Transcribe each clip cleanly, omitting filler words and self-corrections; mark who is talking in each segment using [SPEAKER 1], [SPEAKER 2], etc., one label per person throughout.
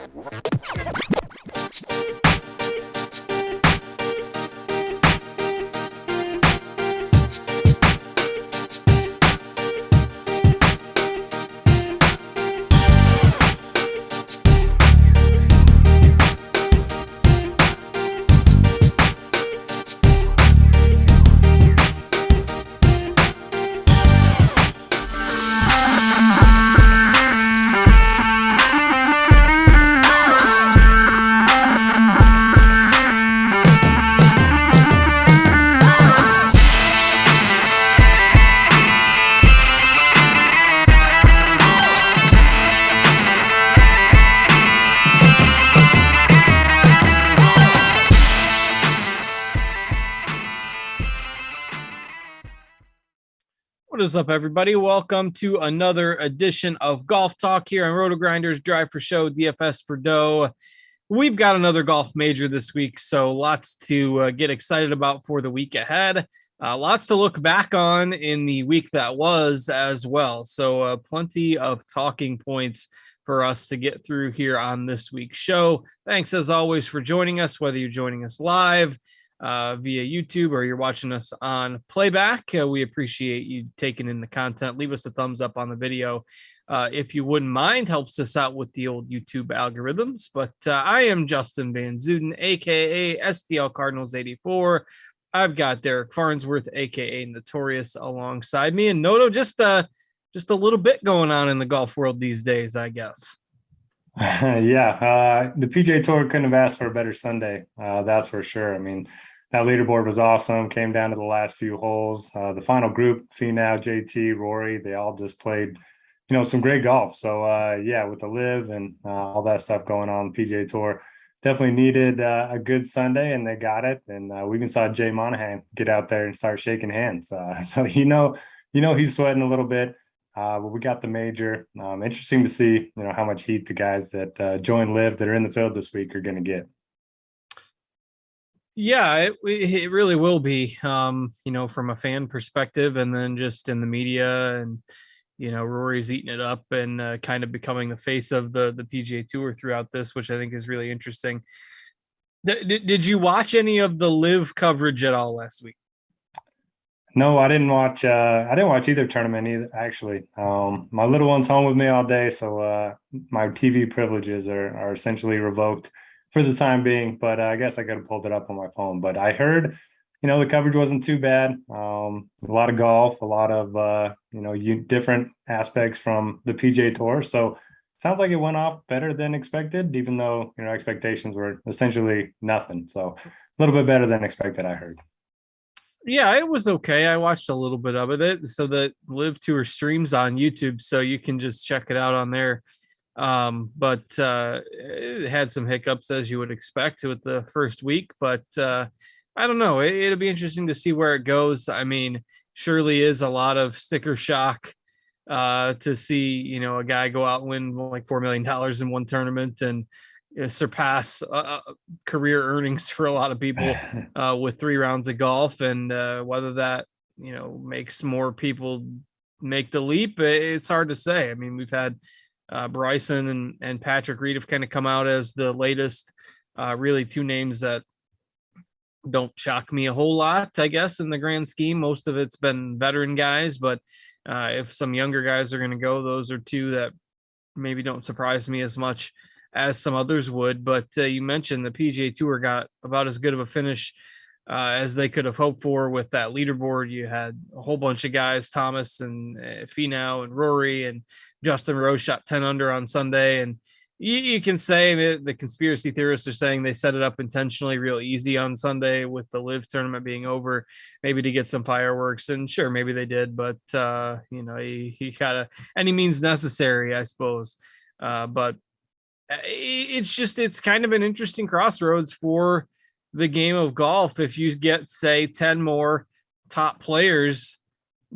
[SPEAKER 1] What is up, everybody? Welcome to another edition of Golf Talk here on Rotogrinders, Drive for Show, DFS for Dough. We've got another golf major this week, so lots to get excited about for the week ahead. Lots to look back on in the week that was as well. So plenty of talking points for us to get through here on this week's show. Thanks, as always, for joining us, whether you're joining us live, via YouTube or you're watching us on playback. We appreciate you taking in the content. Leave us a thumbs up on the video if you wouldn't mind. Helps us out with the old YouTube algorithms. But I am Justin Van Zuiden, aka STL Cardinals 84. I've got Derek Farnsworth, aka Notorious, alongside me, and Noto. Just a little bit going on in the golf world these days, I guess.
[SPEAKER 2] Yeah, the PGA Tour couldn't have asked for a better Sunday. That's for sure. I mean, that leaderboard was awesome. Came down to the last few holes. The final group, Finau, JT, Rory, they all just played, some great golf. So, yeah, with the live and all that stuff going on the PGA Tour, definitely needed a good Sunday, and they got it. And we even saw Jay Monahan get out there and start shaking hands. So he's sweating a little bit. But we got the major. Interesting to see, how much heat the guys that join live that are in the field this week are going to get.
[SPEAKER 1] Yeah, it really will be, from a fan perspective, and then just in the media, and Rory's eating it up and kind of becoming the face of the PGA Tour throughout this, which I think is really interesting. Did you watch any of the live coverage at all last week?
[SPEAKER 2] No, I didn't watch. I didn't watch either tournament either. Actually, my little one's home with me all day, so my TV privileges are essentially revoked for the time being. But I guess I could have pulled it up on my phone. But I heard, the coverage wasn't too bad. A lot of golf, a lot of different aspects from the PGA Tour. So sounds like it went off better than expected, even though expectations were essentially nothing. So a little bit better than expected, I heard.
[SPEAKER 1] Yeah, it was okay. I watched a little bit of it. So the live tour streams on YouTube, so you can just check it out on there. But it had some hiccups, as you would expect, with the first week. But I don't know. It'll be interesting to see where it goes. I mean, surely is a lot of sticker shock to see, a guy go out and win like $4 million in one tournament and surpass career earnings for a lot of people with 3 rounds of golf, and whether that makes more people make the leap, it's hard to say. I mean, we've had Bryson and Patrick Reed have kind of come out as the latest, really 2 names that don't shock me a whole lot, I guess, in the grand scheme. Most of it's been veteran guys, but if some younger guys are going to go, those are 2 that maybe don't surprise me as much as some others would. But you mentioned the PGA Tour got about as good of a finish as they could have hoped for with that leaderboard. You had a whole bunch of guys, Thomas and Finau and Rory, and Justin Rose shot 10 under on Sunday. And you can say the conspiracy theorists are saying they set it up intentionally real easy on Sunday with the live tournament being over, maybe to get some fireworks. And sure, maybe they did, but he got any means necessary, I suppose. But it's kind of an interesting crossroads for the game of golf. If you get, say, 10 more top players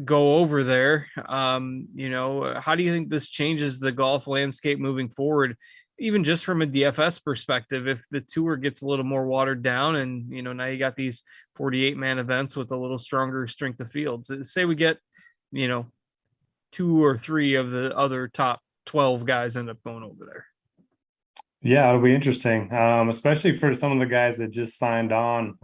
[SPEAKER 1] go over there, how do you think this changes the golf landscape moving forward, even just from a DFS perspective? If the tour gets a little more watered down and, now you got these 48-man events with a little stronger strength of fields, say we get, 2 or 3 of the other top 12 guys end up going over there.
[SPEAKER 2] Yeah, it'll be interesting, especially for some of the guys that just signed on.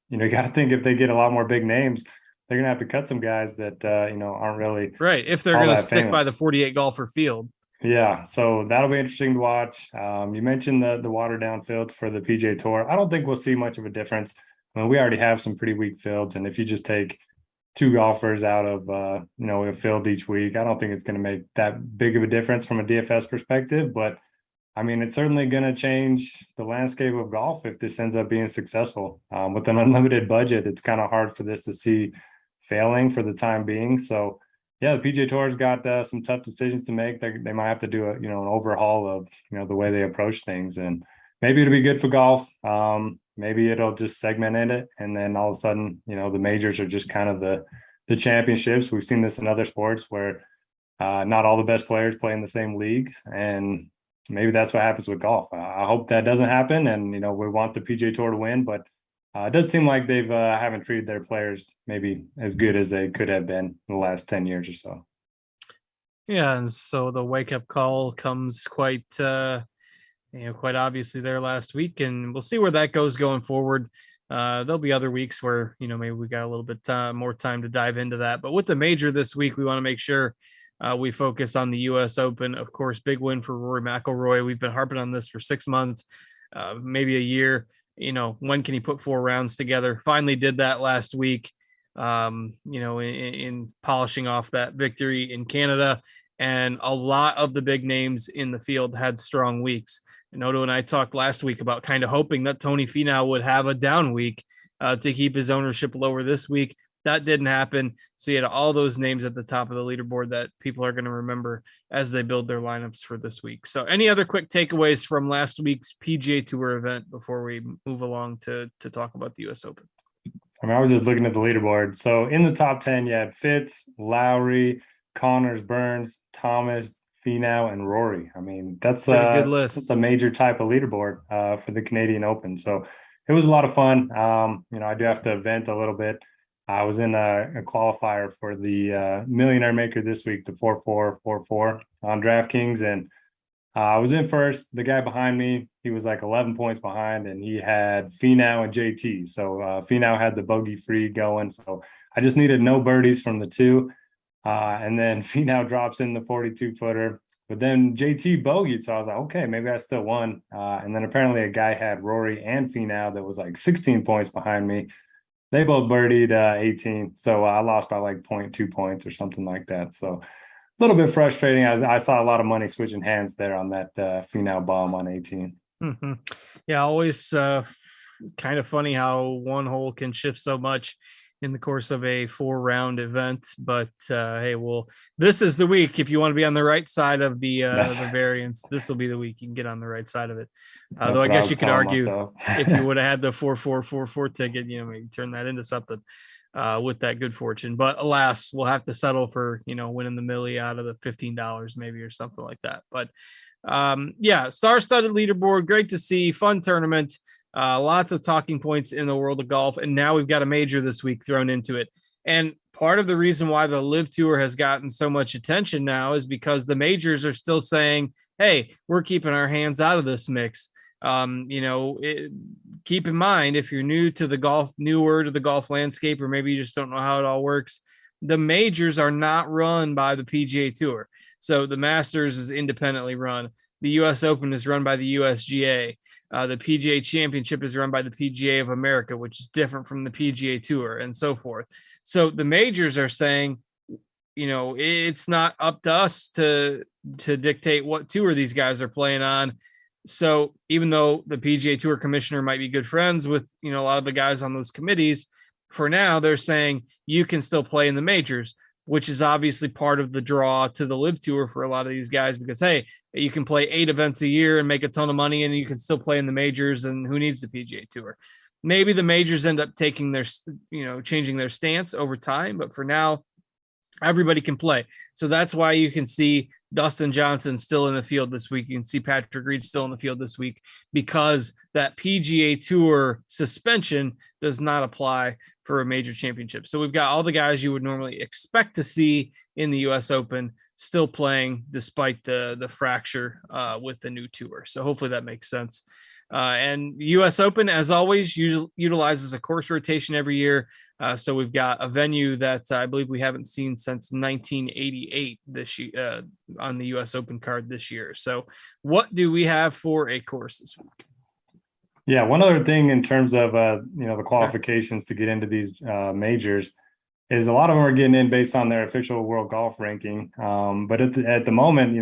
[SPEAKER 2] You got to think if they get a lot more big names, they're gonna have to cut some guys that aren't really
[SPEAKER 1] Right. If they're
[SPEAKER 2] all
[SPEAKER 1] going to
[SPEAKER 2] that
[SPEAKER 1] stick by
[SPEAKER 2] famous.
[SPEAKER 1] the 48 golfer field.
[SPEAKER 2] Yeah, so that'll be interesting to watch. You mentioned the watered down fields for the PGA Tour. I don't think we'll see much of a difference. I mean, we already have some pretty weak fields, and if you just take two golfers out of a field each week, I don't think it's going to make that big of a difference from a DFS perspective. But I mean, it's certainly going to change the landscape of golf if this ends up being successful. With an unlimited budget, it's kind of hard for this to see failing for the time being. So, yeah, the PGA Tour's got some tough decisions to make. They might have to do an overhaul of the way they approach things, and maybe it'll be good for golf. Maybe it'll just segment in it, and then all of a sudden, the majors are just kind of the championships. We've seen this in other sports where not all the best players play in the same leagues, and maybe that's what happens with golf. I hope that doesn't happen, and we want the PGA Tour to win, but it does seem like they've haven't treated their players maybe as good as they could have been in the last 10 years or so.
[SPEAKER 1] Yeah, and so the wake up call comes quite obviously there last week, and we'll see where that goes going forward. There'll be other weeks where maybe we got a little bit more time to dive into that. But with the major this week, we want to make sure we focus on the U.S. Open. Of course, big win for Rory McIlroy. We've been harping on this for 6 months, maybe a year. When can he put 4 rounds together? Finally did that last week. In polishing off that victory in Canada, and a lot of the big names in the field had strong weeks. And Odo and I talked last week about kind of hoping that Tony Finau would have a down week to keep his ownership lower this week. That didn't happen. So you had all those names at the top of the leaderboard that people are going to remember as they build their lineups for this week. So any other quick takeaways from last week's PGA Tour event before we move along to talk about the US Open?
[SPEAKER 2] I mean, I was just looking at the leaderboard. So in the top 10, you had Fitz, Lowry, Connors, Burns, Thomas, Finau, and Rory. I mean, that's
[SPEAKER 1] Pretty good
[SPEAKER 2] that's
[SPEAKER 1] list.
[SPEAKER 2] a major type of leaderboard for the Canadian Open. So it was a lot of fun. I do have to vent a little bit. I was in a qualifier for the Millionaire Maker this week, the 4-4-4-4 on DraftKings, and I was in first. The guy behind me, he was like 11 points behind, and he had Finau and JT. So Finau had the bogey free going. So I just needed no birdies from the two. And then Finau drops in the 42 footer. But then JT bogeyed. So I was like, okay, maybe I still won. And then apparently a guy had Rory and Finau that was like 16 points behind me. They both birdied 18. So I lost by like 0.2 points or something like that. So little bit frustrating. I saw a lot of money switching hands there on that Finau bomb on 18.
[SPEAKER 1] Mm-hmm. Yeah, always kind of funny how one hole can shift so much in the course of a 4-round event. But hey, well, this is the week. If you want to be on the right side of the variance, this will be the week you can get on the right side of it. Though I guess you could argue if you would have had the 4-4-4-4 ticket, maybe turn that into something with that good fortune. But alas, we'll have to settle for winning the millie out of the $15 maybe or something like that. But star-studded leaderboard, great to see, fun tournament, lots of talking points in the world of golf, and now we've got a major this week thrown into it. And part of the reason why the Live Tour has gotten so much attention now is because the majors are still saying, hey, we're keeping our hands out of this mix. Keep in mind, if you're newer to the golf landscape, or maybe you just don't know how it all works, the majors are not run by the PGA Tour. So the Masters is independently run. The U.S. Open is run by the USGA. The PGA Championship is run by the PGA of America, which is different from the PGA Tour, and so forth. So the majors are saying, it's not up to us to dictate what tour these guys are playing on. So even though the PGA Tour commissioner might be good friends with a lot of the guys on those committees, for now they're saying you can still play in the majors, which is obviously part of the draw to the Live Tour for a lot of these guys, because hey, you can play 8 events a year and make a ton of money, and you can still play in the majors, and who needs the PGA Tour? Maybe the majors end up taking their changing their stance over time, but for now everybody can play. So that's why you can see Dustin Johnson still in the field this week. You can see Patrick Reed still in the field this week, because that PGA Tour suspension does not apply for a major championship. So we've got all the guys you would normally expect to see in the US Open still playing despite the fracture with the new tour. So hopefully that makes sense. And US Open, as always, utilizes a course rotation every year. So we've got a venue that I believe we haven't seen since 1988 this year on the US Open card this year. So what do we have for a course this week?
[SPEAKER 2] Yeah, one other thing in terms of the qualifications to get into these majors is a lot of them are getting in based on their official world golf ranking. But at the moment,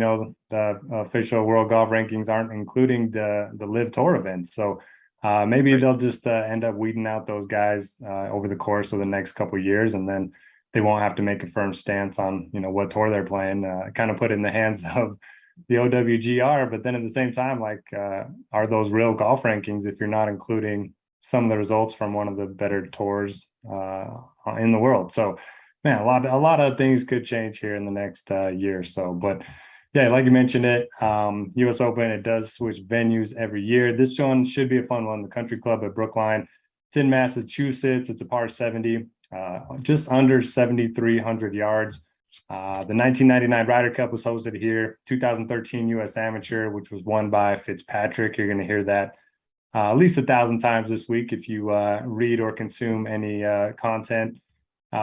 [SPEAKER 2] the official world golf rankings aren't including the Live Tour events. So maybe they'll just end up weeding out those guys over the course of the next couple of years, and then they won't have to make a firm stance on what tour they're playing. Kind of put it in the hands of the OWGR, but then at the same time, are those real golf rankings if you're not including some of the results from one of the better tours in the world? So, man, a lot of things could change here in the next year or so. But yeah, like you mentioned it, US Open, it does switch venues every year. This one should be a fun one. The Country Club at Brookline. It's in Massachusetts. It's a par 70, just under 7,300 yards. The 1999 Ryder Cup was hosted here. 2013 U.S. Amateur, which was won by Fitzpatrick. You're going to hear that at least 1,000 times this week if you read or consume any content.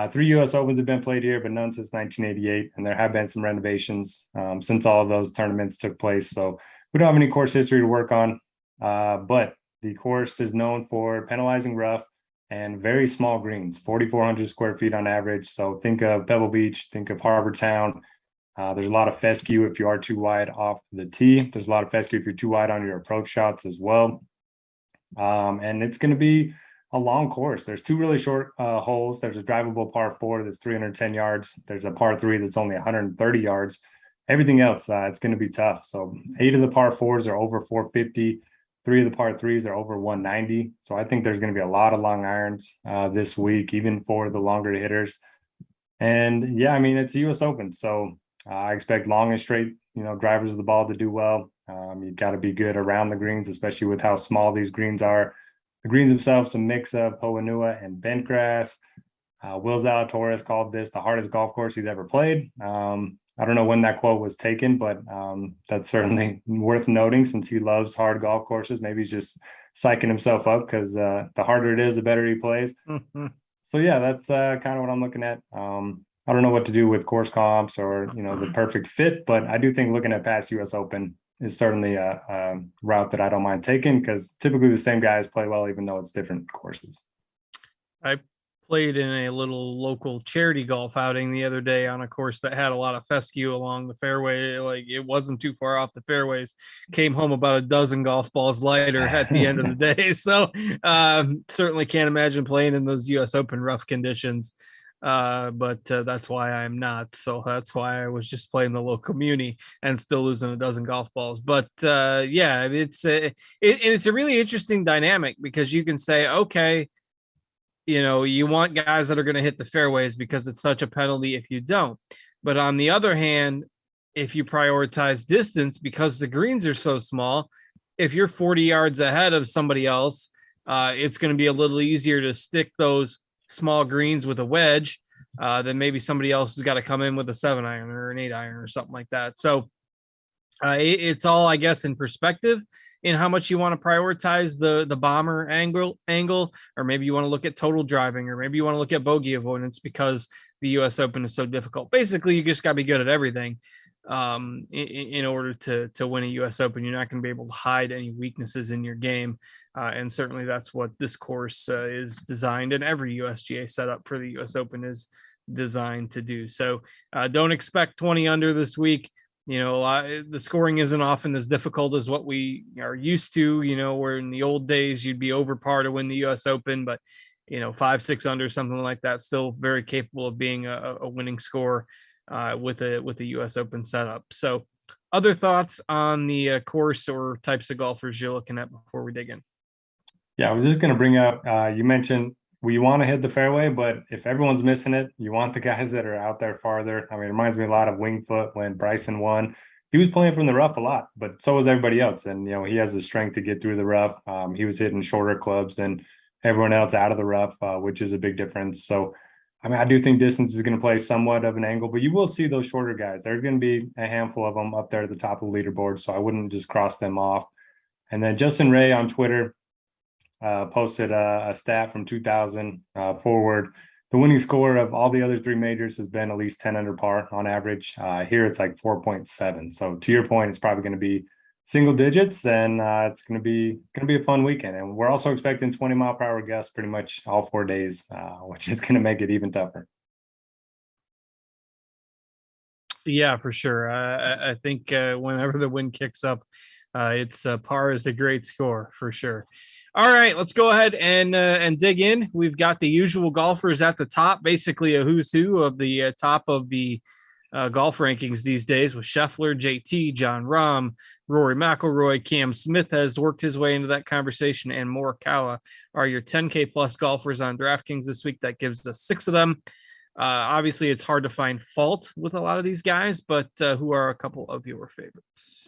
[SPEAKER 2] 3 U.S. Opens have been played here, but none since 1988. And there have been some renovations since all of those tournaments took place. So we don't have any course history to work on. But the course is known for penalizing rough and very small greens, 4,400 square feet on average. So think of Pebble Beach, think of Harbor Town. There's a lot of fescue if you are too wide off the tee. There's a lot of fescue if you're too wide on your approach shots as well. And it's going to be a long course. There's 2 really short holes. There's a drivable par 4 that's 310 yards. There's a par 3 that's only 130 yards. Everything else, it's going to be tough. So 8 of the par 4s are over 450. 3 of the par 3s are over 190. So I think there's going to be a lot of long irons this week, even for the longer hitters. And yeah, I mean, it's US Open. So I expect long and straight, drivers of the ball to do well. You've got to be good around the greens, especially with how small these greens are. The greens themselves, a mix of Poanua and bent grass. Will Zalatoris called this the hardest golf course he's ever played. I don't know when that quote was taken, but that's certainly worth noting since he loves hard golf courses. Maybe he's just psyching himself up because the harder it is, the better he plays. Mm-hmm. So yeah, that's kind of what I'm looking at. I don't know what to do with course comps or the perfect fit, but I do think looking at past US Open is certainly a route that I don't mind taking because typically the same guys play well, even though it's different courses.
[SPEAKER 1] I played in a little local charity golf outing the other day on a course that had a lot of fescue along the fairway. Like, it wasn't too far off the fairways. Came home about a dozen golf balls lighter at the end of the day. So certainly can't imagine playing in those US Open rough conditions. But that's why I'm not. So that's why I was just playing the local muni and still losing a dozen golf balls. But yeah, it's a really interesting dynamic because you can say, okay, you want guys that are going to hit the fairways because it's such a penalty if you don't. But on the other hand, if you prioritize distance because the greens are so small, if you're 40 yards ahead of somebody else, it's going to be a little easier to stick those small greens with a wedge then maybe somebody else has got to come in with a 7-iron or an 8-iron or something like that. So it's all, I guess, in perspective in how much you want to prioritize the bomber angle, or maybe you want to look at total driving, or maybe you want to look at bogey avoidance because the US Open is so difficult. Basically, you just got to be good at everything in order to win a US Open. You're not going to be able to hide any weaknesses in your game. And certainly that's what this course is designed, and every USGA setup for the US Open is designed to do. So don't expect 20 under this week. The scoring isn't often as difficult as what we are used to, where in the old days you'd be over par to win the US Open, but 5-6 under, something like that, still very capable of being a winning score with a US Open setup. So other thoughts on the course or types of golfers you're looking at before we dig in?
[SPEAKER 2] Yeah, I was just going to bring up, you mentioned we want to hit the fairway, but if everyone's missing it, you want the guys that are out there farther. I mean, it reminds me a lot of Winged Foot when Bryson won. He was playing from the rough a lot, but so was everybody else. And, he has the strength to get through the rough. He was hitting shorter clubs than everyone else out of the rough, which is a big difference. So I mean, I do think distance is going to play somewhat of an angle, but you will see those shorter guys. There's going to be a handful of them up there at the top of the leaderboard, so I wouldn't just cross them off. And then Justin Ray on Twitter posted a stat from 2000 forward. The winning score of all the other three majors has been at least 10 under par on average. Here it's like 4.7. So to your point, it's probably going to be single digits, and it's going to be a fun weekend. And we're also expecting 20-mile-per-hour gusts pretty much all 4 days, which is going to make it even tougher.
[SPEAKER 1] Yeah, for sure. I think whenever the wind kicks up, it's par is a great score for sure. All right, let's go ahead and dig in. We've got the usual golfers at the top, basically a who's who of the top of the golf rankings these days with Scheffler, JT, John Rahm, Rory McIlroy, Cam Smith has worked his way into that conversation, and Morikawa are your 10K plus golfers on DraftKings this week. That gives us 6 of them. Obviously, it's hard to find fault with a lot of these guys, but who are a couple of your favorites?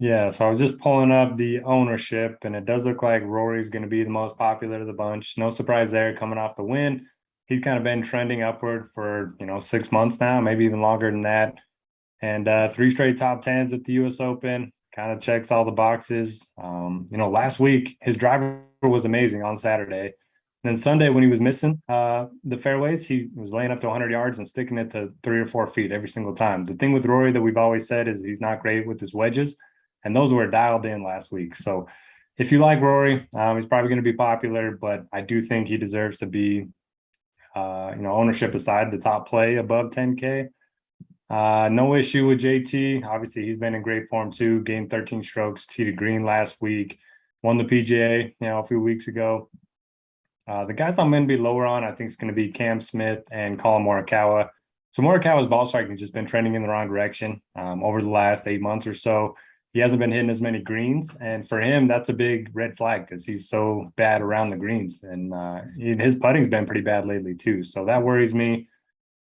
[SPEAKER 2] Yeah, so I was just pulling up the ownership, and it does look like Rory's going to be the most popular of the bunch. No surprise there, coming off the win. He's kind of been trending upward for 6 months now, maybe even longer than that. And 3 straight top tens at the U.S. Open, kind of checks all the boxes. Last week his driver was amazing on Saturday. And then Sunday, when he was missing the fairways, he was laying up to 100 yards and sticking it to 3 or 4 feet every single time. The thing with Rory that we've always said is he's not great with his wedges, and those were dialed in last week. So if you like Rory, he's probably going to be popular, but I do think he deserves to be, ownership aside, the top play above 10K. No issue with JT. Obviously, he's been in great form too. Gained 13 strokes, tee to green last week, won the PGA, a few weeks ago. The guys I'm going to be lower on, I think, is going to be Cam Smith and Collin Morikawa. So Morikawa's ball striking has just been trending in the wrong direction over the last 8 months or so. He hasn't been hitting as many greens, and for him, that's a big red flag because he's so bad around the greens, and his putting's been pretty bad lately too. So that worries me.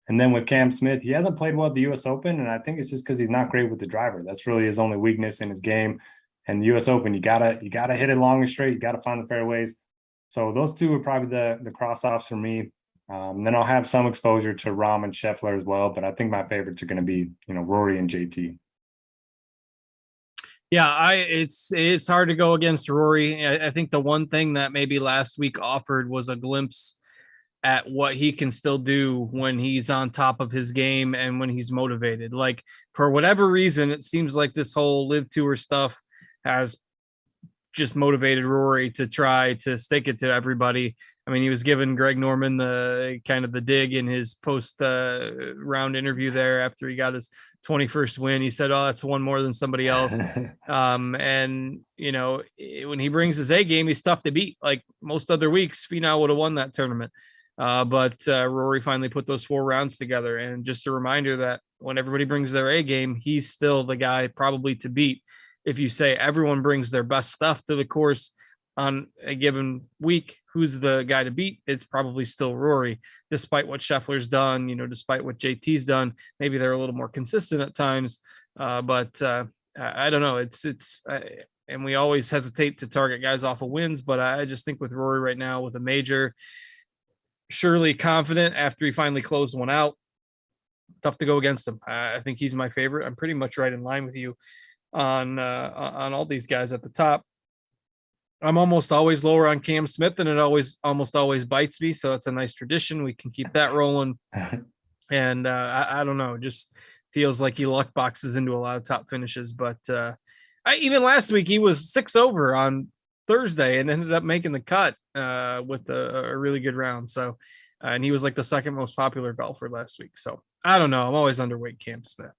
[SPEAKER 2] And then with Cam Smith, he hasn't played well at the U.S. Open, and I think it's just because he's not great with the driver. That's really his only weakness in his game. And the U.S. Open, you gotta hit it long and straight. You gotta find the fairways. So those two are probably the cross offs for me. Then I'll have some exposure to Rahm and Scheffler as well, but I think my favorites are going to be Rory and JT.
[SPEAKER 1] Yeah, it's hard to go against Rory. I think the one thing that maybe last week offered was a glimpse at what he can still do when he's on top of his game and when he's motivated. Like, for whatever reason, it seems like this whole live tour stuff has just motivated Rory to try to stick it to everybody. I mean, he was giving Greg Norman the kind of the dig in his post round interview there after he got his 21st win. He said, "Oh, that's one more than somebody else." And when he brings his A game, he's tough to beat. Like most other weeks, Finau would have won that tournament. But Rory finally put those 4 rounds together. And just a reminder that when everybody brings their A game, he's still the guy probably to beat. If you say everyone brings their best stuff to the course on a given week, who's the guy to beat? It's probably still Rory, despite what Scheffler's done, despite what JT's done. Maybe they're a little more consistent at times, but I don't know. And we always hesitate to target guys off of wins, but I just think with Rory right now with a major, surely confident after he finally closed one out, tough to go against him. I think he's my favorite. I'm pretty much right in line with you on all these guys at the top. I'm almost always lower on Cam Smith, and it almost always bites me. So it's a nice tradition. We can keep that rolling. And I don't know, just feels like he luck boxes into a lot of top finishes. But even last week, he was 6 over on Thursday and ended up making the cut with a really good round. So, and he was like the second most popular golfer last week. So I don't know. I'm always underweight Cam Smith.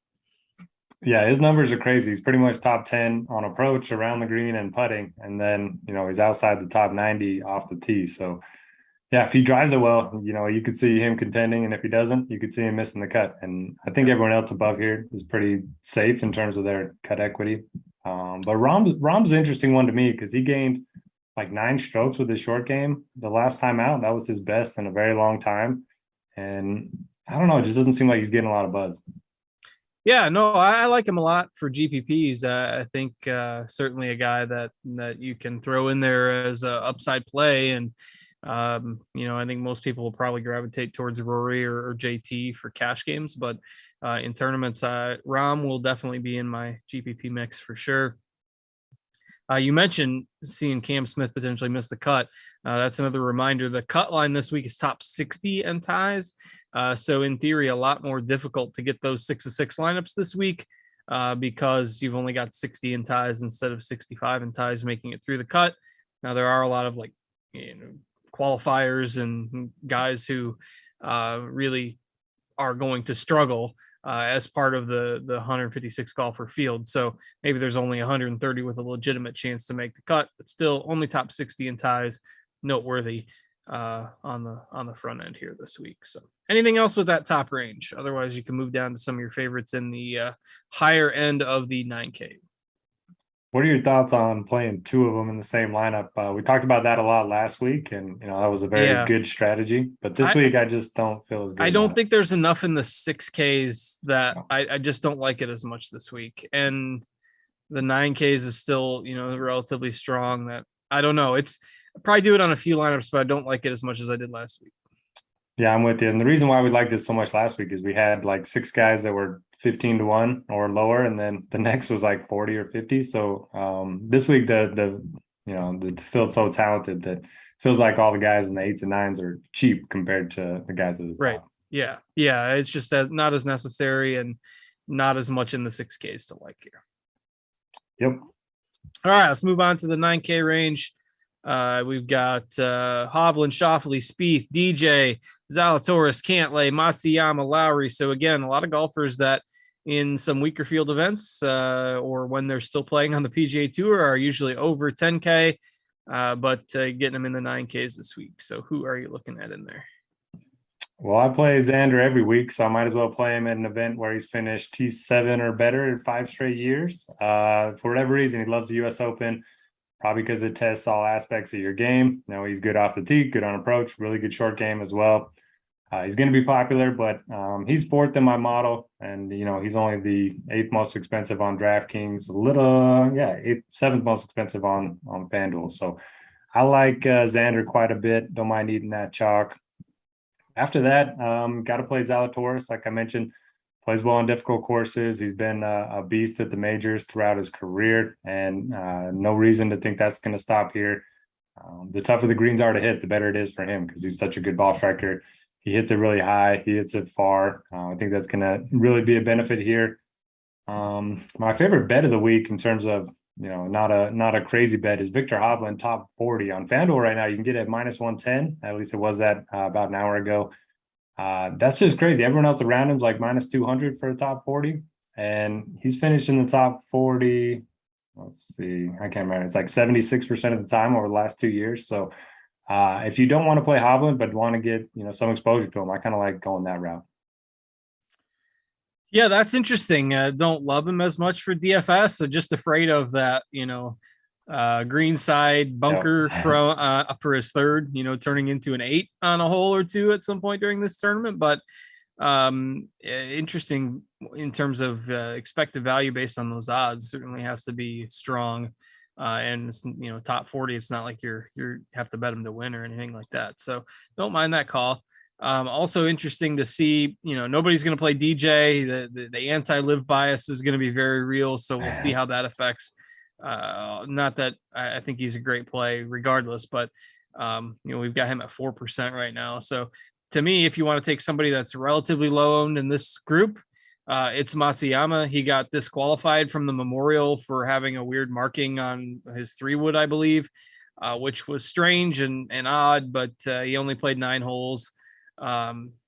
[SPEAKER 2] Yeah, his numbers are crazy. He's pretty much top 10 on approach, around the green, and putting. And then, he's outside the top 90 off the tee. So, yeah, if he drives it well, you could see him contending. And if he doesn't, you could see him missing the cut. And I think everyone else above here is pretty safe in terms of their cut equity. But Rahm's an interesting one to me because he gained like 9 strokes with his short game the last time out. That was his best in a very long time. And I don't know, it just doesn't seem like he's getting a lot of buzz.
[SPEAKER 1] Yeah, no, I like him a lot for GPPs. I think certainly a guy that you can throw in there as a upside play. And I think most people will probably gravitate towards Rory or JT for cash games, but in tournaments, Rahm will definitely be in my GPP mix for sure. You mentioned seeing Cam Smith potentially miss the cut. That's another reminder. The cut line this week is top 60 and ties. So in theory, a lot more difficult to get those 6-6 lineups this week because you've only got 60 in ties instead of 65 in ties making it through the cut. Now there are a lot of qualifiers and guys who really are going to struggle as part of the 156 golfer field. So maybe there's only 130 with a legitimate chance to make the cut, but still only top 60 in ties, noteworthy on the front end here this week. So anything else with that top range? Otherwise, you can move down to some of your favorites in the higher end of the 9K.
[SPEAKER 2] What are your thoughts on playing two of them in the same lineup? We talked about that a lot last week, and that was a very good strategy. But this week, I just don't feel as good.
[SPEAKER 1] I don't think there's enough in the 6Ks that I just don't like it as much this week. And the 9Ks is still, relatively strong. That I don't know. I'll probably do it on a few lineups, but I don't like it as much as I did last week.
[SPEAKER 2] Yeah, I'm with you. And the reason why we liked this so much last week is we had like 6 guys that were 15-1 or lower, and then the next was like 40 or 50. So this week the field's so talented that it feels like all the guys in the 8s and 9s are cheap compared to the guys at the top.
[SPEAKER 1] Right. Yeah. It's just that not as necessary and not as much in the 6Ks to like here.
[SPEAKER 2] Yep.
[SPEAKER 1] All right, let's move on to the 9K range. We've got Hovland, Schauffele, Spieth, DJ, Zalatoris, Cantlay, Matsuyama, Lowry. So again, a lot of golfers that in some weaker field events or when they're still playing on the PGA Tour are usually over 10K, but getting them in the 9Ks this week. So who are you looking at in there?
[SPEAKER 2] Well, I play Xander every week, so I might as well play him at an event where he's finished T7 or better in 5 straight years. For whatever reason, he loves the U.S. Open. Probably because it tests all aspects of your game. He's good off the tee, good on approach, really good short game as well. He's going to be popular, but he's 4th in my model, and he's only the 8th most expensive on DraftKings. 7th most expensive on FanDuel. So I like Xander quite a bit. Don't mind eating that chalk. After that, got to play Zalatoris, like I mentioned. Plays well on difficult courses. He's been a beast at the majors throughout his career, and no reason to think that's going to stop here. The tougher the greens are to hit, the better it is for him because he's such a good ball striker. He hits it really high. He hits it far. I think that's going to really be a benefit here. My favorite bet of the week in terms of, not a crazy bet is Victor Hovland top 40 on FanDuel right now. You can get it at -110. At least it was that about an hour ago. That's just crazy. Everyone else around him's like -200 for a top 40, and he's finished in the top 40. Let's see, I can't remember. It's like 76% of the time over the last 2 years. So if you don't want to play Hovland but want to get some exposure to him, I kind of like going that route.
[SPEAKER 1] Yeah, that's interesting. Don't love him as much for DFS. So just afraid of that, green side bunker for his 3rd, turning into an 8 on a hole or 2 at some point during this tournament. But interesting in terms of expected value based on those odds. Certainly has to be strong. And it's, top 40. It's not like you have to bet him to win or anything like that. So don't mind that call. Also interesting to see, nobody's going to play DJ. The anti-live bias is going to be very real. So we'll see how that affects. Not that I think he's a great play regardless, but we've got him at 4% right now. So to me, if you want to take somebody that's relatively low owned in this group, it's Matsuyama. He got disqualified from the Memorial for having a weird marking on his 3-wood, I believe, which was strange and odd, but he only played 9 holes.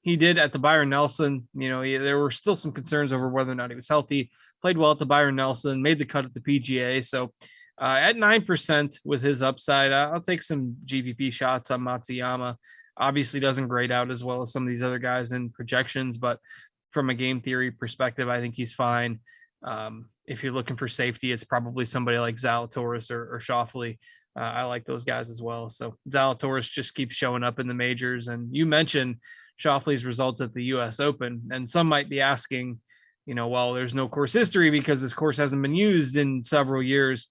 [SPEAKER 1] He did at the Byron Nelson, there were still some concerns over whether or not he was healthy. Played well at the Byron Nelson, made the cut at the PGA. So at 9% with his upside, I'll take some GPP shots on Matsuyama. Obviously doesn't grade out as well as some of these other guys in projections, but from a game theory perspective, I think he's fine. If you're looking for safety, it's probably somebody like Zalatoris or Schauffele. I like those guys as well. So Zalatoris just keeps showing up in the majors. And you mentioned Schauffele's results at the U.S. Open, and some might be asking, well, there's no course history because this course hasn't been used in several years.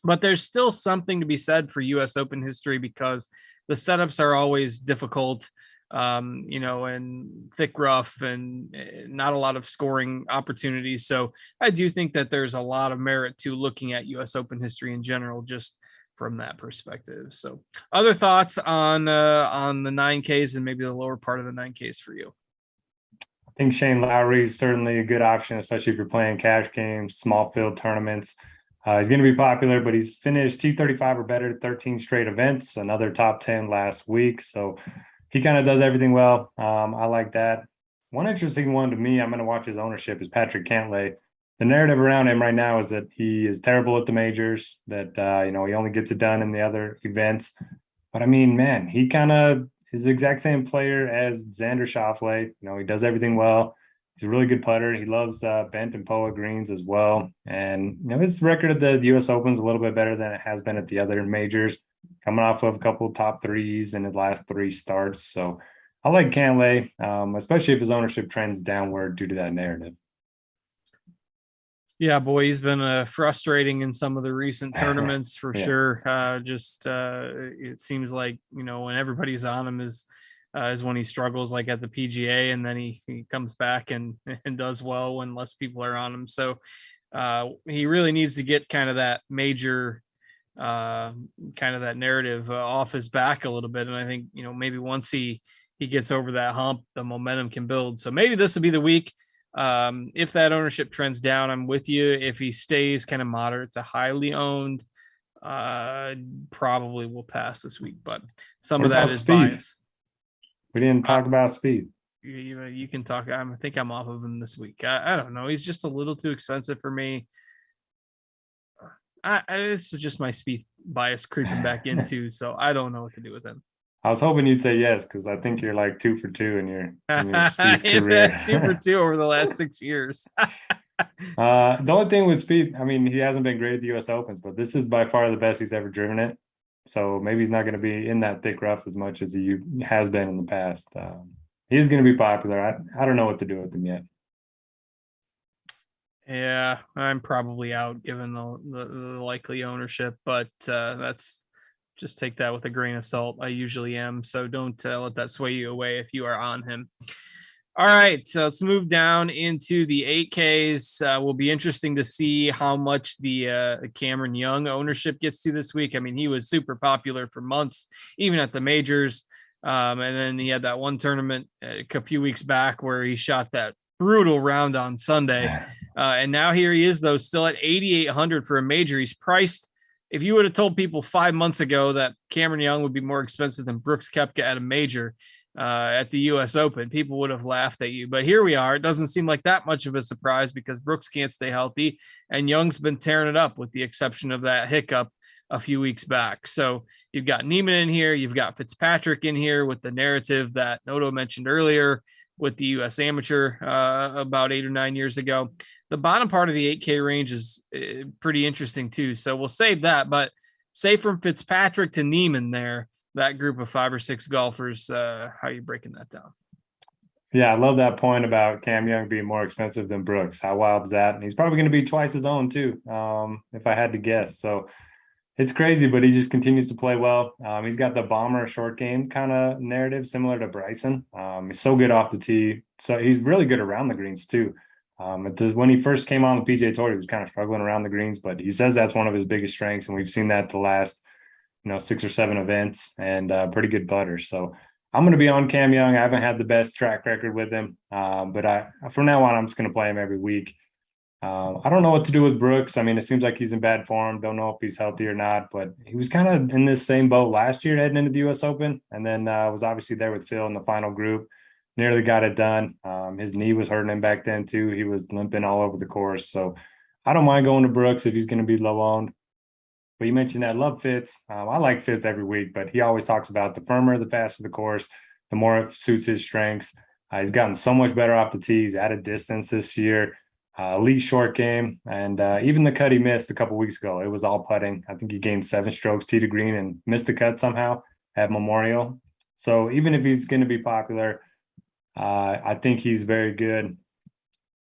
[SPEAKER 1] But there's still something to be said for U.S. Open history because the setups are always difficult, you know, and thick rough and not a lot of scoring opportunities. So I do think that there's a lot of merit to looking at US Open history in general, just from that perspective. So other thoughts on the 9Ks and maybe the lower part of the 9Ks for you?
[SPEAKER 2] I think Shane Lowry is certainly a good option, especially if you're playing cash games, small field tournaments. He's going to be popular, but he's finished T35 or better 13 straight events, another top 10 last week. So he kind of does everything well. I like that. One interesting one to me, I'm going to watch his ownership, is Patrick Cantlay. The narrative around him right now is that he is terrible at the majors, that, you know, he only gets it done in the other events. But I mean, man, he kind of is the exact same player as Xander Schauffele. You know, he does everything well. He's a really good putter. He loves bent and Pga greens as well. And, you know, his record at the US Open is a little bit better than it has been at the other majors, coming off of a couple of top threes in his last 3 starts. So I like Cantlay, especially if his ownership trends downward due to that narrative.
[SPEAKER 1] Yeah, boy, he's been frustrating in some of the recent tournaments for
[SPEAKER 2] Yeah.
[SPEAKER 1] sure. It seems like, you know, when everybody's on him is when he struggles, like at the PGA, and then he comes back and does well when less people are on him. So he really needs to get kind of that major kind of that narrative off his back a little bit. And I think, you know, maybe once he gets over that hump, the momentum can build. So maybe this will be the week. If that ownership trends down, I'm with you. If he stays kind of moderate to highly owned, probably will pass this week, but some
[SPEAKER 2] What
[SPEAKER 1] of that
[SPEAKER 2] about
[SPEAKER 1] is
[SPEAKER 2] Spieth?
[SPEAKER 1] bias.
[SPEAKER 2] We didn't talk about Spieth.
[SPEAKER 1] You can talk. I think I'm off of him this week. I don't know. He's just a little too expensive for me. It's just my Spieth bias creeping back into, so I don't know what to do with him.
[SPEAKER 2] I was hoping you'd say yes, because I think you're like 2 for 2 in your Spieth
[SPEAKER 1] I'm
[SPEAKER 2] career.
[SPEAKER 1] at 2 for 2 over the last 6 years.
[SPEAKER 2] The only thing with Spieth, I mean, he hasn't been great at the US Opens, but this is by far the best he's ever driven it. So maybe he's not going to be in that thick rough as much as he has been in the past. He's going to be popular. I don't know what to do with him yet.
[SPEAKER 1] Yeah, I'm probably out given the likely ownership, but that's just take that with a grain of salt. I usually am, so don't let that sway you away if you are on him. All right, so let's move down into the 8Ks. Will be interesting to see how much the Cameron Young ownership gets to this week. I mean, he was super popular for months, even at the majors. And then he had that one tournament a few weeks back where he shot that brutal round on Sunday. And now here he is, though, still at 8,800 for a major. He's priced. If you would have told people 5 months ago that Cameron Young would be more expensive than Brooks Koepka at a major at the US Open, people would have laughed at you. But here we are. It doesn't seem like that much of a surprise because Brooks can't stay healthy, and Young's been tearing it up with the exception of that hiccup a few weeks back. So you've got Niemann in here. You've got Fitzpatrick in here with the narrative that Noto mentioned earlier with the US Amateur about 8 or 9 years ago. The bottom part of the 8K range is pretty interesting too. So we'll save that, but say from Fitzpatrick to Niemann there, that group of 5 or 6 golfers, how are you breaking that down?
[SPEAKER 2] Yeah, I love that point about Cam Young being more expensive than Brooks. How wild is that? And he's probably going to be twice his own too, if I had to guess. So it's crazy, but he just continues to play well. He's got the bomber short game kind of narrative, similar to Bryson. He's so good off the tee. So he's really good around the greens too. When he first came on the PGA Tour, he was kind of struggling around the greens, but he says that's one of his biggest strengths, and we've seen that the last, 6 or 7 events, and pretty good putter. So I'm going to be on Cam Young. I haven't had the best track record with him, but from now on, I'm just going to play him every week. I don't know what to do with Brooks. I mean, it seems like he's in bad form. Don't know if he's healthy or not, but he was kind of in this same boat last year heading into the US Open, and then was obviously there with Phil in the final group. Nearly got it done. His knee was hurting him back then too. He was limping all over the course. So I don't mind going to Brooks if he's going to be low owned. But you mentioned that love Fitz. I like Fitz every week, but he always talks about the firmer, the faster the course, the more it suits his strengths. He's gotten so much better off the tee. He's added distance this year. Elite short game, and even the cut he missed a couple weeks ago, it was all putting. I think he gained 7 strokes tee to green and missed the cut somehow at Memorial. So even if he's going to be popular, I think he's very good.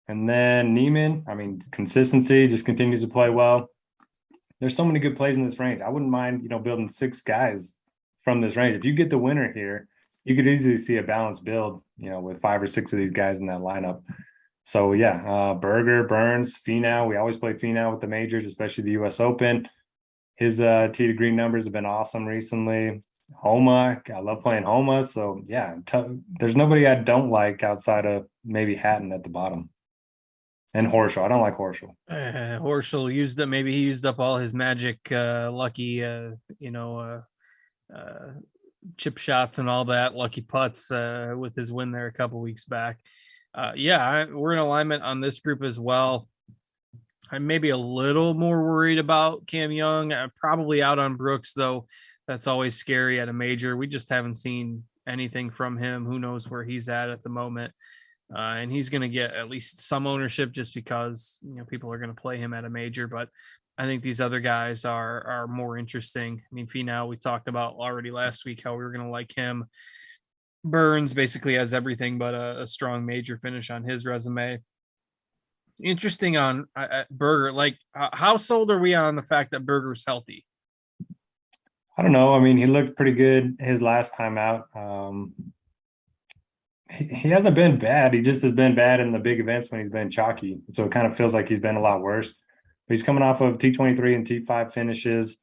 [SPEAKER 2] And then Niemann, I mean, consistency, just continues to play well. There's so many good plays in this range. I wouldn't mind, building 6 guys from this range. If you get the winner here, you could easily see a balanced build, with 5 or 6 of these guys in that lineup. So yeah, Berger, Burns, Finau. We always play Finau with the majors, especially the U.S. Open. His tee to green numbers have been awesome recently. Homa, I love playing Homa. So yeah, there's nobody I don't like outside of maybe Hatton at the bottom. And Horschel. I don't like Horschel.
[SPEAKER 1] Horschel used up, maybe he used up all his magic, lucky, chip shots and all that, lucky putts with his win there a couple weeks back. We're in alignment on this group as well. I'm maybe a little more worried about Cam Young. I'm probably out on Brooks, though. That's always scary at a major. We just haven't seen anything from him. Who knows where he's at the moment. And he's going to get at least some ownership just because people are going to play him at a major. But I think these other guys are more interesting. I mean, Finau, we talked about already last week how we were going to like him. Burns basically has everything but a strong major finish on his resume. Interesting on Berger. Like, how sold are we on the fact that Berger's healthy?
[SPEAKER 2] I don't know. I mean, he looked pretty good his last time out. He hasn't been bad. He just has been bad in the big events when he's been chalky. So it kind of feels like he's been a lot worse. But he's coming off of T23 and T5 finishes.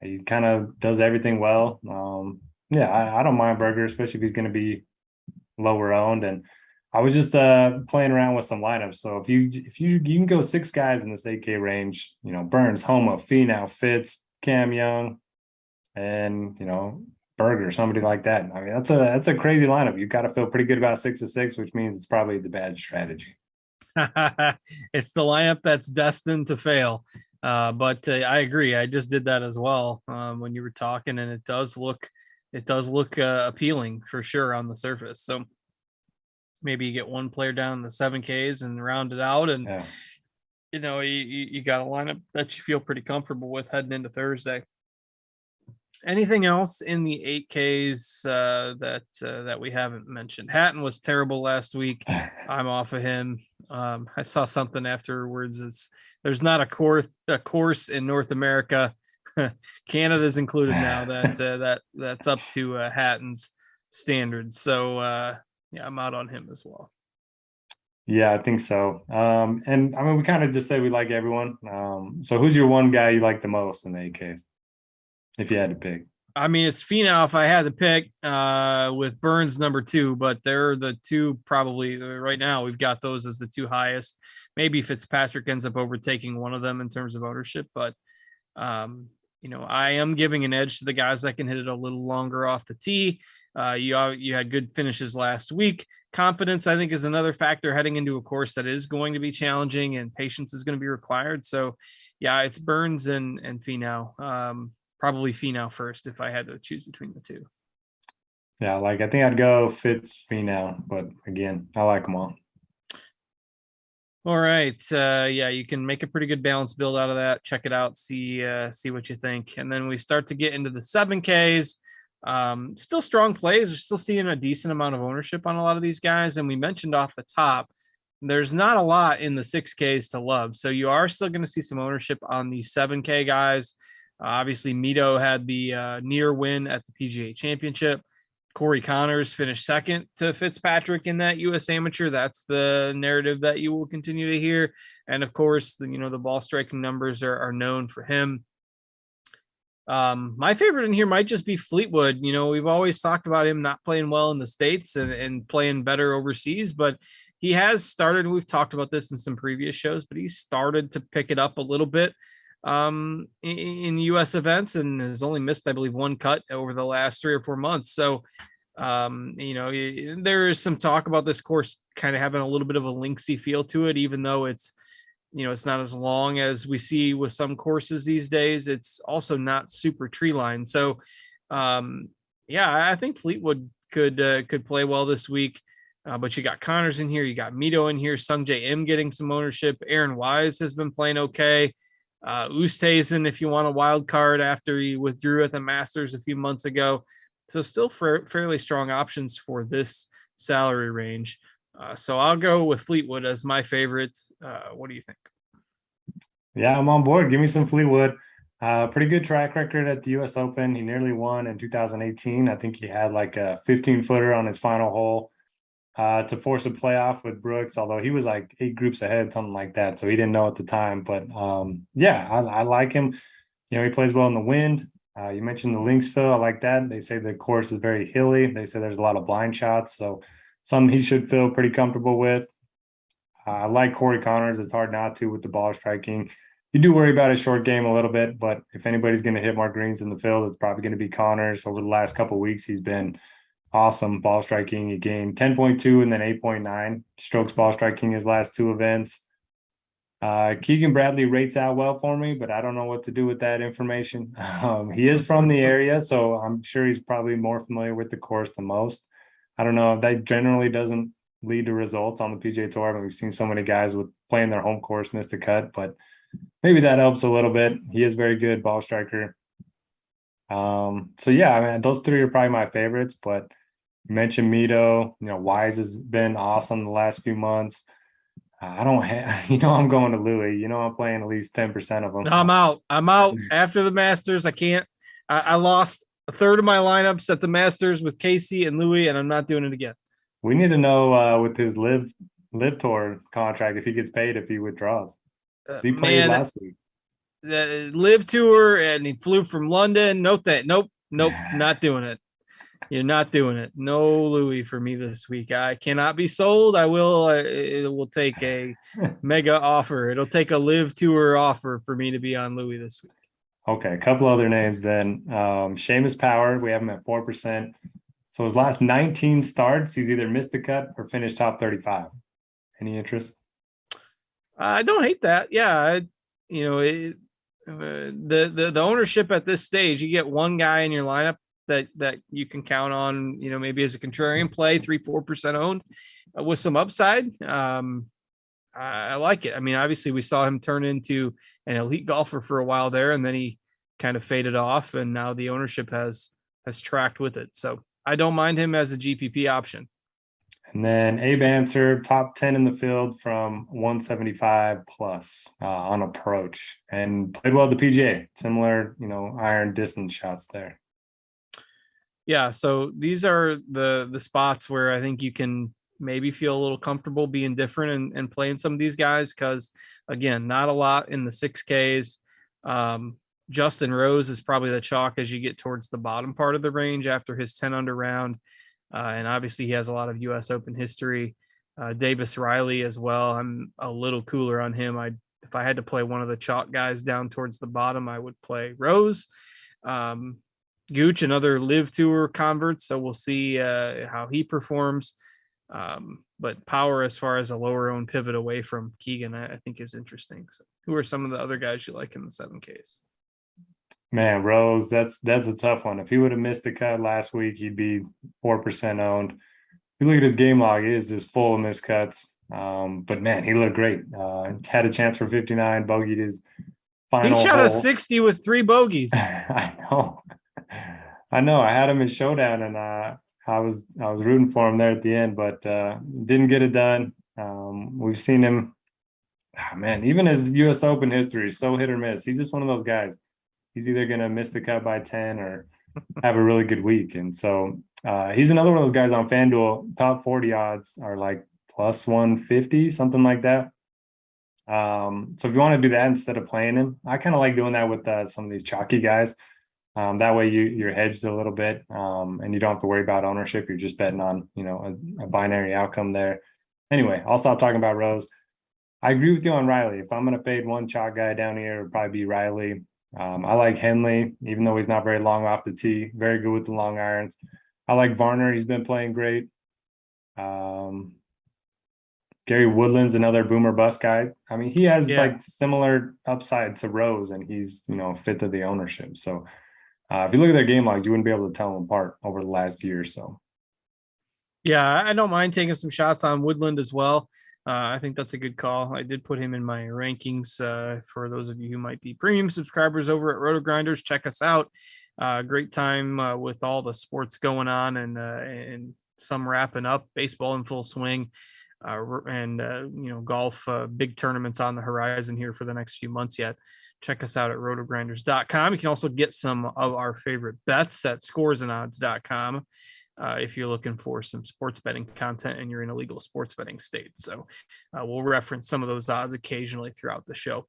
[SPEAKER 2] He kind of does everything well. I don't mind Berger, especially if he's going to be lower owned. And I was just playing around with some lineups. So if you can go 6 guys in this 8K range, Burns, Homa, Finau, Fitz, Cam Young, and Berger, somebody like that. I mean, that's a crazy lineup. You've got to feel pretty good about 6 of 6, which means it's probably the bad strategy.
[SPEAKER 1] It's the lineup that's destined to fail. But I agree. I just did that as well when you were talking, and it does look appealing for sure on the surface. So maybe you get one player down in the 7Ks and round it out, and you got a lineup that you feel pretty comfortable with heading into Thursday. Anything else in the 8Ks that we haven't mentioned? Hatton was terrible last week. I'm off of him. I saw something afterwards. There's not a course in North America. Canada's included now that's up to Hatton's standards. So I'm out on him as well.
[SPEAKER 2] Yeah, I think so. And I mean, we kind of just said we like everyone. So who's your one guy you like the most in the 8Ks? If you had to pick.
[SPEAKER 1] I mean, it's Finau if I had to pick, with Burns number 2, but they're the two probably right now. We've got those as the 2 highest. Maybe Fitzpatrick ends up overtaking one of them in terms of ownership, but I am giving an edge to the guys that can hit it a little longer off the tee. You had good finishes last week. Confidence, I think, is another factor heading into a course that is going to be challenging, and patience is going to be required. So, yeah, it's Burns and Finau. Probably Finau first if I had to choose between the 2.
[SPEAKER 2] Yeah, I think I'd go Fitz, Finau, but again, I like them all.
[SPEAKER 1] All right. You can make a pretty good balance build out of that. Check it out. See what you think. And then we start to get into the 7Ks. Still strong plays. We're still seeing a decent amount of ownership on a lot of these guys. And we mentioned off the top, there's not a lot in the 6Ks to love. So you are still going to see some ownership on the 7K guys. Obviously, Mito had the near win at the PGA Championship. Corey Connors finished second to Fitzpatrick in that U.S. Amateur. That's the narrative that you will continue to hear. And of course, the ball striking numbers are known for him. My favorite in here might just be Fleetwood. We've always talked about him not playing well in the States and playing better overseas, but he has started. We've talked about this in some previous shows, but he started to pick it up a little bit in U.S. events and has only missed, I believe, 1 cut over the last 3 or 4 months. So, there is some talk about this course kind of having a little bit of a linksy feel to it, even though it's not as long as we see with some courses these days. It's also not super tree line. So, I think Fleetwood could play well this week. But you got Connors in here, you got Mito in here, Sung J M getting some ownership. Aaron Wise has been playing okay. Oosthuizen, if you want a wild card after he withdrew at the Masters a few months ago. So still fairly strong options for this salary range. So I'll go with Fleetwood as my favorite. What do you think?
[SPEAKER 2] Yeah, I'm on board. Give me some Fleetwood. Pretty good track record at the U.S. Open. He nearly won in 2018. I think he had like a 15-footer on his final hole to force a playoff with Brooks, although he was like 8 groups ahead, something like that. So he didn't know at the time. But yeah, I like him. You know, he plays well in the wind. You mentioned the links, Phil. I like that. They say the course is very hilly. They say there's a lot of blind shots. So something he should feel pretty comfortable with. I like Corey Connors. It's hard not to with the ball striking. You do worry about his short game a little bit, but if anybody's going to hit more greens in the field, it's probably going to be Connors. Over the last couple of weeks, he's been awesome ball striking. He gained 10.2 and then 8.9 strokes ball striking his last 2 events. Keegan Bradley rates out well for me, but I don't know what to do with that information. He is from the area, so I'm sure he's probably more familiar with the course than most. I don't know. That generally doesn't lead to results on the PGA Tour. I mean, we've seen so many guys with playing their home course miss the cut, but maybe that helps a little bit. He is very good ball striker. So yeah, I mean, those three are probably my favorites, but you mentioned Mito, you know, Wise has been awesome the last few months. I don't have, I'm going to Louis. I'm playing at least 10% of them.
[SPEAKER 1] No, I'm out after the Masters. I can't. I lost a third of my lineups at the Masters with Casey and Louis, and I'm not doing it again.
[SPEAKER 2] We need to know with his live tour contract if he gets paid if he withdraws. He played last week.
[SPEAKER 1] The live tour, and he flew from London. Nope, not doing it. You're not doing it. No Louis for me this week. I cannot be sold. I will. It will take a mega offer. It'll take a live tour offer for me to be on Louis this week.
[SPEAKER 2] Okay, a couple other names then. Seamus Power, we have him at 4%. So his last 19 starts, he's either missed the cut or finished top 35. Any interest?
[SPEAKER 1] I don't hate that. Yeah, the ownership at this stage, you get one guy in your lineup that you can count on, maybe as a contrarian play, 3-4% owned with some upside. I like it. I mean, obviously we saw him turn into an elite golfer for a while there, and then he kind of faded off, and now the ownership has tracked with it. So I don't mind him as a GPP option.
[SPEAKER 2] And then Abe Answer, top 10 in the field from 175 plus on approach, and played well at the PGA. Similar, iron distance shots there.
[SPEAKER 1] Yeah, so these are the spots where I think you can maybe feel a little comfortable being different and playing some of these guys, because again, not a lot in the 6Ks. Justin Rose is probably the chalk as you get towards the bottom part of the range after his 10 under round. And obviously he has a lot of US Open history. Davis Riley as well. I'm a little cooler on him. If I had to play one of the chalk guys down towards the bottom, I would play Rose. Gooch, another live tour convert, so we'll see how he performs. But Power, as far as a lower owned pivot away from Keegan, I think is interesting. So who are some of the other guys you like in the 7Ks?
[SPEAKER 2] Man, Rose, that's a tough one. If he would have missed the cut last week, he'd be 4% owned. If you look at his game log, it is just full of missed cuts. But man, he looked great. Had a chance for 59, bogeyed his final
[SPEAKER 1] He shot
[SPEAKER 2] hole.
[SPEAKER 1] a 60 with 3 bogeys.
[SPEAKER 2] I know. I had him in showdown, and I was rooting for him there at the end, but didn't get it done. We've seen him. Man, even his U.S. Open history is so hit or miss. He's just one of those guys. He's either going to miss the cut by 10 or have a really good week. And so he's another one of those guys on FanDuel. Top 40 odds are like plus 150, something like that. So if you want to do that instead of playing him, I kind of like doing that with some of these chalky guys. That way you're hedged a little bit, and you don't have to worry about ownership. You're just betting on, a binary outcome there. Anyway, I'll stop talking about Rose. I agree with you on Riley. If I'm going to fade one chalk guy down here, it would probably be Riley. I like Henley, even though he's not very long off the tee. Very good with the long irons. I like Varner. He's been playing great. Gary Woodland's another boomer bust guy. I mean, he has like similar upside to Rose, and he's, fit to the ownership. So if you look at their game logs, you wouldn't be able to tell them apart over the last year or so.
[SPEAKER 1] Yeah, I don't mind taking some shots on Woodland as well. I think that's a good call. I did put him in my rankings for those of you who might be premium subscribers over at Rotogrinders. Check us out. Great time with all the sports going on and some wrapping up, baseball in full swing, and golf, big tournaments on the horizon here for the next few months yet. check us out at rotogrinders.com. You can also get some of our favorite bets at scoresandodds.com if you're looking for some sports betting content and you're in a legal sports betting state. So we'll reference some of those odds occasionally throughout the show.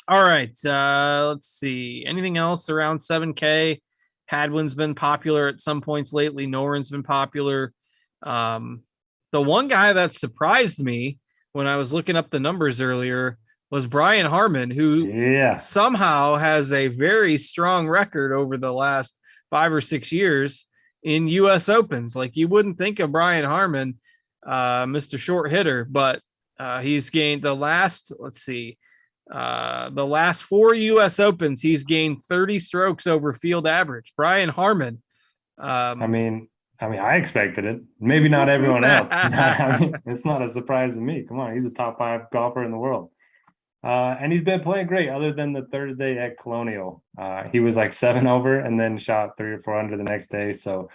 [SPEAKER 1] All right, let's see. Anything else around 7K? Hadwin's been popular at some points lately. Noren's been popular. The one guy that surprised me when I was looking up the numbers earlier was Brian Harman, who somehow has a very strong record over the last 5 or 6 years in U.S. Opens. Like, you wouldn't think of Brian Harman, Mr. Short Hitter, but he's gained the last 4 U.S. Opens, he's gained 30 strokes over field average. Brian Harman.
[SPEAKER 2] I expected it. Maybe not everyone else. It's not a surprise to me. Come on, he's a top 5 golfer in the world. And he's been playing great other than the Thursday at Colonial. He was like 7 over and then shot 3 or 4 under the next day. So,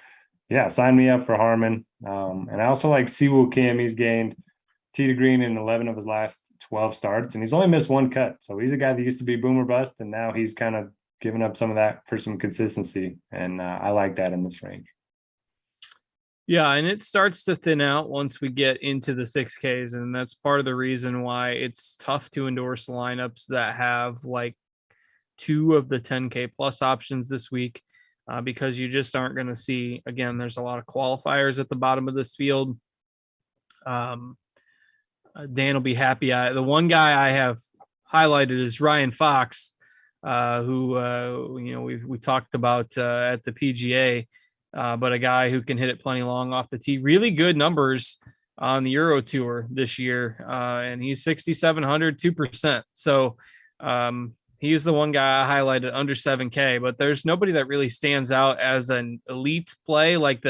[SPEAKER 2] yeah, sign me up for Harman. And I also like Siwoo Kim. He's gained tee to green in 11 of his last 12 starts, and he's only missed 1 cut. So he's a guy that used to be boom or bust, and now he's kind of given up some of that for some consistency. And I like that in this range.
[SPEAKER 1] Yeah, and it starts to thin out once we get into the 6Ks, and that's part of the reason why it's tough to endorse lineups that have like 2 of the 10K plus options this week, because you just aren't going to see, again, there's a lot of qualifiers at the bottom of this field. Dan will be happy. The one guy I have highlighted is Ryan Fox, who we talked about at the PGA. But a guy who can hit it plenty long off the tee. Really good numbers on the Euro Tour this year, and he's 6,700, 2%. So he's the one guy I highlighted under 7K. But there's nobody that really stands out as an elite play. Like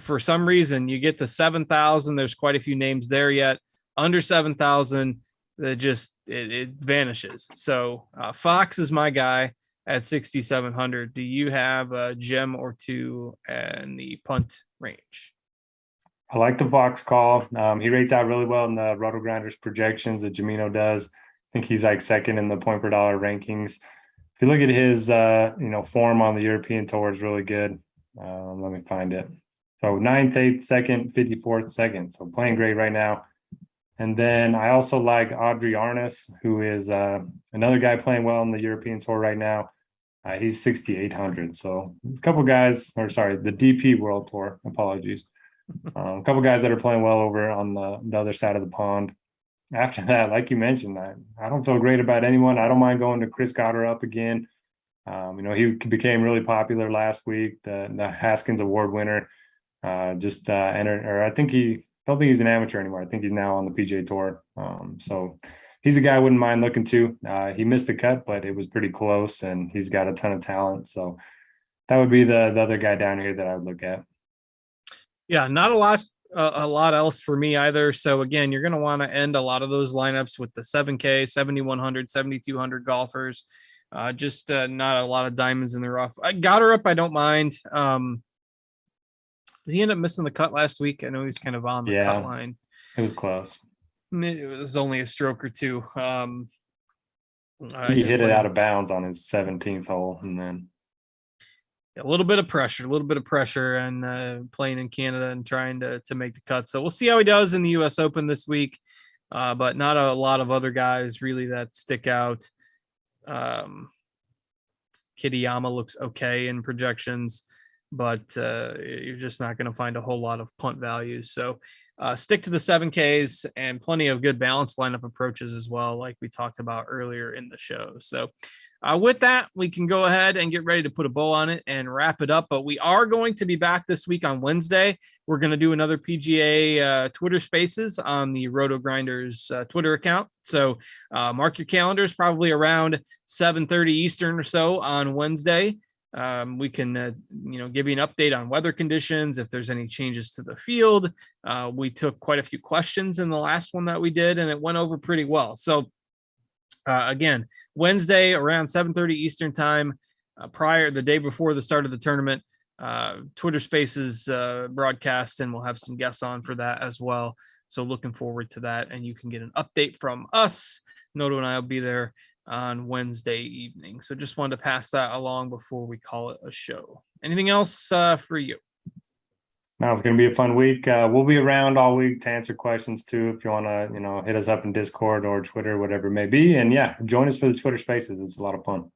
[SPEAKER 1] for some reason, you get to 7,000. There's quite a few names there yet. Under 7,000, it vanishes. So Fox is my guy at 6,700. Do you have a gem or two in the punt range?
[SPEAKER 2] I like the Fox call. He rates out really well in the Rotogrinders projections that Jamino does. I think he's like second in the point per dollar rankings. If you look at his form on the European Tour, is really good. Let me find it. So 9th, 8th, 2nd, 54th, 2nd. So playing great right now. And then I also like Audrey Arnis, who is another guy playing well on the European Tour right now. He's 6,800. So a couple guys, the DP World Tour, apologies. A couple guys that are playing well over on the other side of the pond. After that, like you mentioned, I don't feel great about anyone. I don't mind going to Chris Goddard up again. He became really popular last week, the Haskins Award winner. Entered, or I don't think he's an amateur anymore. I think he's now on the PGA Tour. So he's a guy I wouldn't mind looking to. He missed the cut, but it was pretty close, and he's got a ton of talent. So that would be the other guy down here that I would look at.
[SPEAKER 1] Yeah, not a lot else for me either. So again, you're going to want to end a lot of those lineups with the 7K, 7,100, 7,200 golfers. Not a lot of diamonds in the rough. I got her up. I don't mind. Did he end up missing the cut last week? I know he's kind of on the cut line.
[SPEAKER 2] It was close.
[SPEAKER 1] It was only a stroke or two.
[SPEAKER 2] He hit it out of bounds on his 17th hole, and then
[SPEAKER 1] a little bit of pressure, and playing in Canada and trying to make the cut. So we'll see how he does in the U.S. Open this week, but not a lot of other guys really that stick out. Kitayama looks okay in projections, but you're just not going to find a whole lot of punt values. So stick to the 7Ks and plenty of good balanced lineup approaches as well, like we talked about earlier in the show. So with that, we can go ahead and get ready to put a bow on it and wrap it up. But we are going to be back this week on Wednesday. We're going to do another PGA Twitter Spaces on the Rotogrinders Twitter account. So mark your calendars, probably around 7:30 Eastern or so on Wednesday. We can, give you an update on weather conditions, if there's any changes to the field. We took quite a few questions in the last one that we did, and it went over pretty well. So again, Wednesday around 7:30 Eastern time, the day before the start of the tournament, Twitter Spaces broadcast, and we'll have some guests on for that as well. So looking forward to that, and you can get an update from us. Noto and I will be there on Wednesday evening. So just wanted to pass that along before we call it a show. Anything else for you?
[SPEAKER 2] Now it's going to be a fun week. We'll be around all week to answer questions too. If you want to, hit us up in Discord or Twitter, whatever it may be. And yeah, join us for the Twitter Spaces. It's a lot of fun.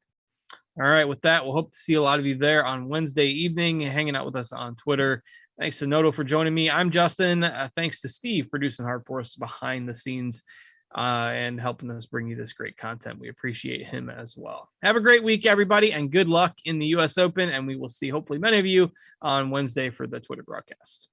[SPEAKER 1] All right. With that, we'll hope to see a lot of you there on Wednesday evening, hanging out with us on Twitter. Thanks to Noto for joining me. I'm Justin. Thanks to Steve producing hard for us behind the scenes and helping us bring you this great content. We appreciate him as well. Have a great week, everybody, and good luck in the U.S. Open. And we will see hopefully many of you on Wednesday for the Twitter broadcast.